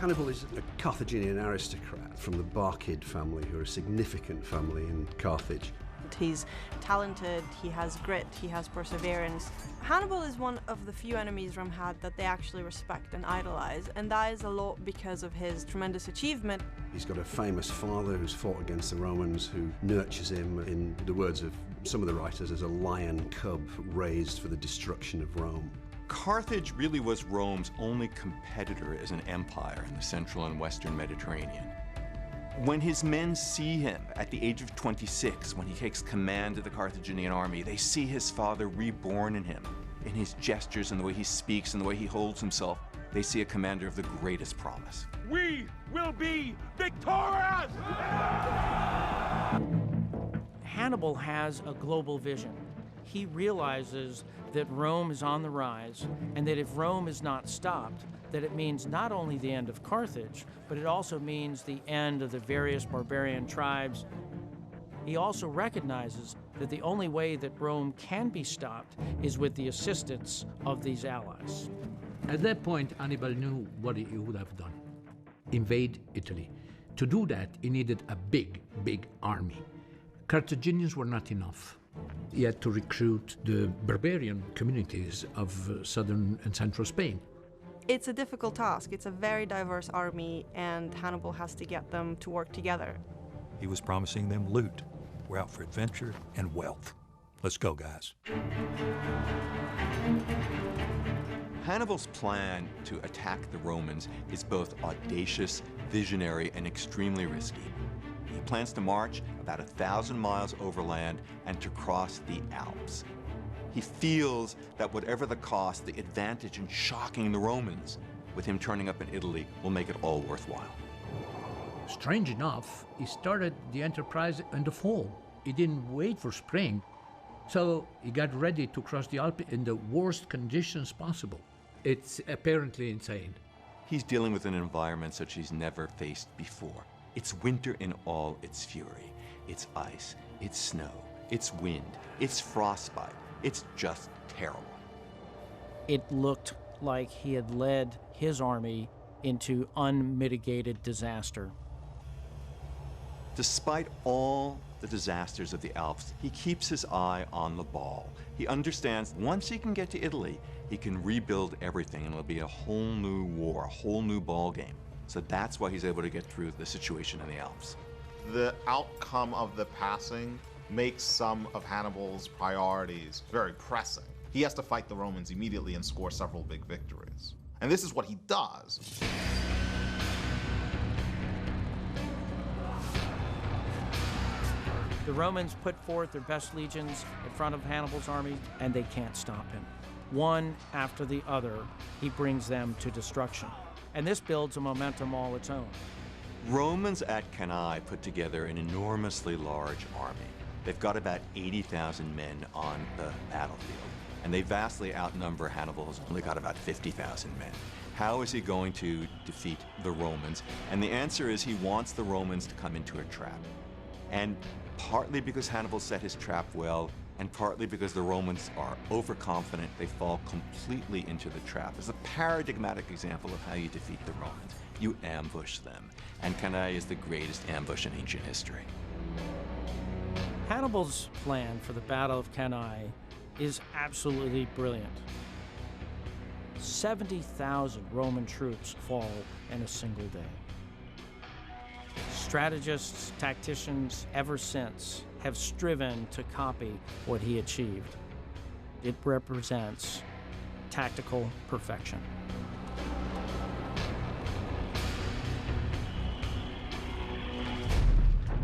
Hannibal is a Carthaginian aristocrat from the Barcid family, who are a significant family in Carthage. He's talented, he has grit, he has perseverance. Hannibal is one of the few enemies Rome had that they actually respect and idolize, and that is a lot because of his tremendous achievement. He's got a famous father who's fought against the Romans, who nurtures him, in the words of some of the writers, as a lion cub raised for the destruction of Rome. Carthage really was Rome's only competitor as an empire in the central and western Mediterranean. When his men see him at the age of 26, when he takes command of the Carthaginian army, they see his father reborn in him, in his gestures and the way he speaks and the way he holds himself. They see a commander of the greatest promise. We will be victorious! Hannibal has a global vision. He realizes that Rome is on the rise, and that if Rome is not stopped, that it means not only the end of Carthage, but it also means the end of the various barbarian tribes. He also recognizes that the only way that Rome can be stopped is with the assistance of these allies. At that point, Hannibal knew what he would have done: invade Italy. To do that, he needed a big, big army. Carthaginians were not enough. He had to recruit the barbarian communities of southern and central Spain. It's a difficult task. It's a very diverse army, and Hannibal has to get them to work together. He was promising them loot. We're out for adventure and wealth. Let's go, guys. Hannibal's plan to attack the Romans is both audacious, visionary, and extremely risky. He plans to march about 1,000 miles overland and to cross the Alps. He feels that whatever the cost, the advantage in shocking the Romans with him turning up in Italy will make it all worthwhile. Strange enough, he started the enterprise in the fall. He didn't wait for spring, so he got ready to cross the Alps in the worst conditions possible. It's apparently insane. He's dealing with an environment such as he's never faced before. It's winter in all its fury. It's ice, it's snow, it's wind, it's frostbite. It's just terrible. It looked like he had led his army into unmitigated disaster. Despite all the disasters of the Alps, he keeps his eye on the ball. He understands once he can get to Italy, he can rebuild everything, and it'll be a whole new war, a whole new ball game. So that's why he's able to get through the situation in the Alps. The outcome of the passing makes some of Hannibal's priorities very pressing. He has to fight the Romans immediately and score several big victories. And this is what he does. The Romans put forth their best legions in front of Hannibal's army, and they can't stop him. One after the other, he brings them to destruction. And this builds a momentum all its own. Romans at Cannae put together an enormously large army. They've got about 80,000 men on the battlefield, and they vastly outnumber Hannibal, who's only got about 50,000 men. How is he going to defeat the Romans? And the answer is he wants the Romans to come into a trap. And partly because Hannibal set his trap well, and partly because the Romans are overconfident, they fall completely into the trap. It's a paradigmatic example of how you defeat the Romans. You ambush them. And Cannae is the greatest ambush in ancient history. Hannibal's plan for the Battle of Cannae is absolutely brilliant. 70,000 Roman troops fall in a single day. Strategists, tacticians, ever since, have striven to copy what he achieved. It represents tactical perfection.